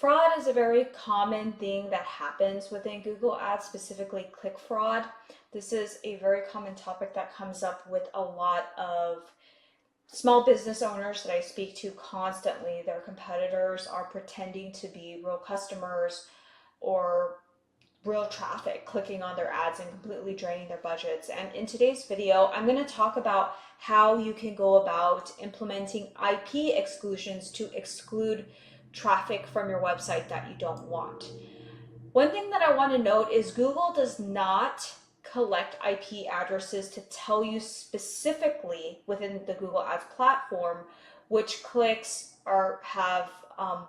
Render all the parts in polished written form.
Fraud is a very common thing that happens within Google Ads, specifically click fraud. This is a very common topic that comes up with a lot of small business owners that I speak to constantly. Their competitors are pretending to be real customers or real traffic clicking on their ads and completely draining their budgets. And in today's video, I'm going to talk about how you can go about implementing IP exclusions to exclude traffic from your website that you don't want. One thing that I want to note is Google does not collect IP addresses to tell you specifically within the Google Ads platform which clicks have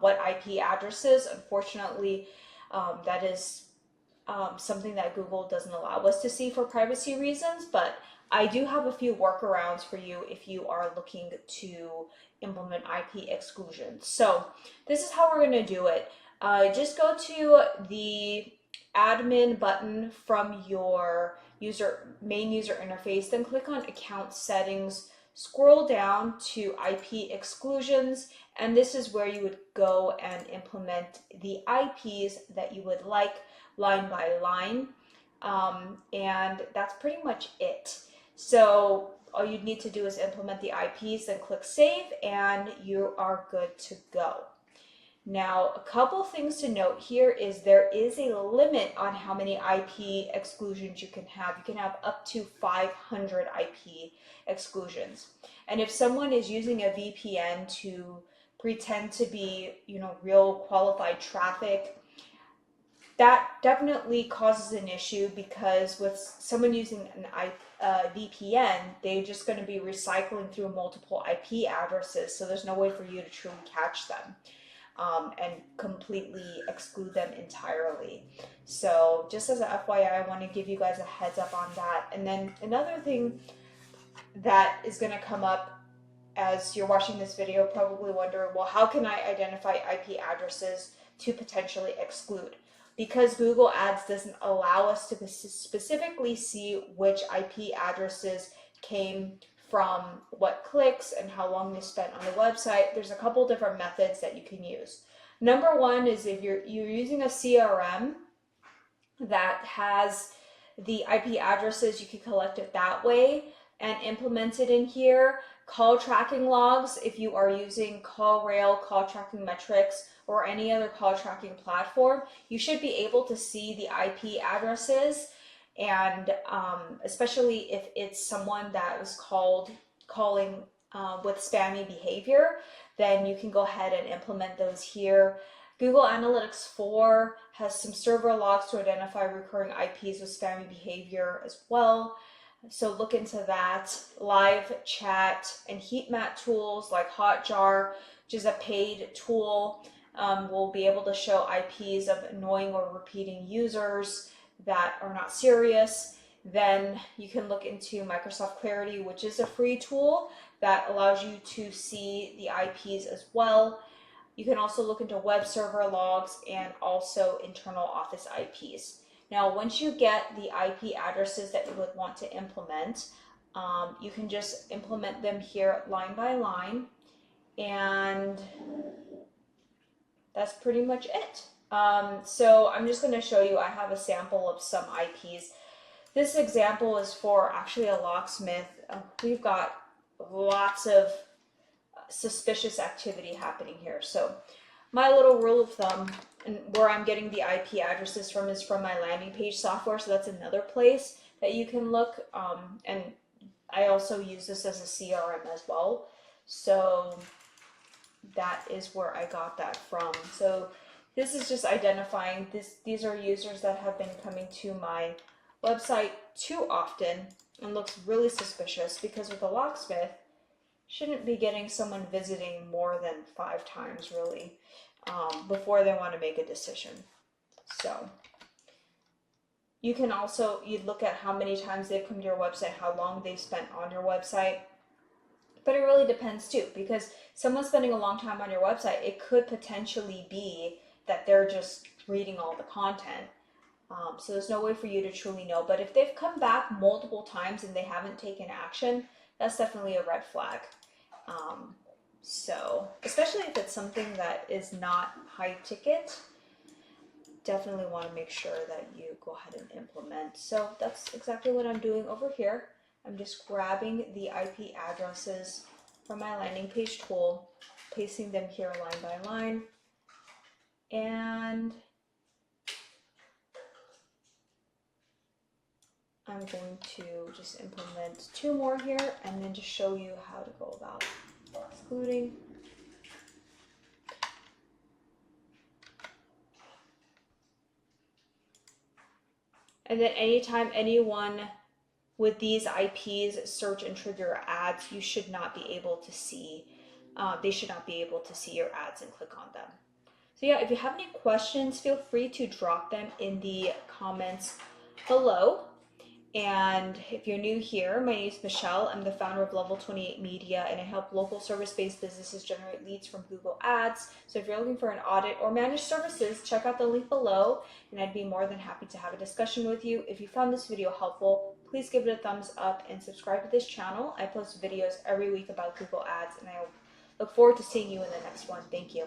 what IP addresses. Unfortunately, that is something that Google doesn't allow us to see for privacy reasons, but I do have a few workarounds for you if you are looking to implement IP exclusions. So this is how we're going to do it. Just go to the admin button from your main user interface, then click on account settings, scroll down to IP exclusions, and this is where you would go and implement the IPs that you would like line by line, and that's pretty much it. So all you need to do is implement the IPs, then click save, and you are good to go. Now, a couple things to note here is there is a limit on how many IP exclusions you can have. You can have up to 500 IP exclusions. And if someone is using a VPN to pretend to be, real qualified traffic, that definitely causes an issue, because with someone using an VPN, they're just going to be recycling through multiple IP addresses, so there's no way for you to truly catch them and completely exclude them entirely. So just as a FYI, I want to give you guys a heads up on that. And then another thing that is going to come up as you're watching this video, probably wondering, well, how can I identify IP addresses to potentially exclude? Because Google Ads doesn't allow us to specifically see which IP addresses came from what clicks and how long they spent on the website, there's a couple different methods that you can use. Number one is if you're using a CRM that has the IP addresses, you can collect it that way and implement it in here. Call tracking logs, if you are using CallRail, call tracking metrics, or any other call tracking platform, you should be able to see the IP addresses. And especially if it's someone that was calling with spammy behavior, then you can go ahead and implement those here. Google Analytics 4 has some server logs to identify recurring IPs with spammy behavior as well. So look into that. Live chat and heat map tools like Hotjar, which is a paid tool, will be able to show IPs of annoying or repeating users that are not serious. Then you can look into Microsoft Clarity, which is a free tool that allows you to see the IPs as well. You can also look into web server logs and also internal office IPs. Now, once you get the IP addresses that you would want to implement, you can just implement them here line by line, and that's pretty much it. So I'm just going to show you, I have a sample of some IPs. This example is for actually a locksmith. We've got lots of suspicious activity happening here. So my little rule of thumb, and where I'm getting the IP addresses from, is from my landing page software. So that's another place that you can look. And I also use this as a CRM as well. So that is where I got that from. So this is just identifying these are users that have been coming to my website too often and looks really suspicious, because with a locksmith, shouldn't be getting someone visiting more than 5 times really before they want to make a decision. So you can also, you'd look at how many times they've come to your website, how long they've spent on your website. But it really depends too, because someone spending a long time on your website, it could potentially be that they're just reading all the content. So there's no way for you to truly know. But if they've come back multiple times and they haven't taken action, that's definitely a red flag. So, especially if it's something that is not high ticket, definitely want to make sure that you go ahead and implement. So that's exactly what I'm doing over here. I'm just grabbing the IP addresses from my landing page tool, pasting them here line by line, and I'm going to just implement 2 more here and then just show you how to go about excluding. And then anytime anyone with these IPs search and trigger ads, you should not be able to see, they should not be able to see your ads and click on them. So yeah, if you have any questions, feel free to drop them in the comments below. And if you're new here, my name is Michelle. I'm the founder of Level 28 Media, and I help local service-based businesses generate leads from Google Ads. So if you're looking for an audit or managed services, check out the link below, and I'd be more than happy to have a discussion with you. If you found this video helpful, please give it a thumbs up and subscribe to this channel. I post videos every week about Google Ads, and I look forward to seeing you in the next one. Thank you.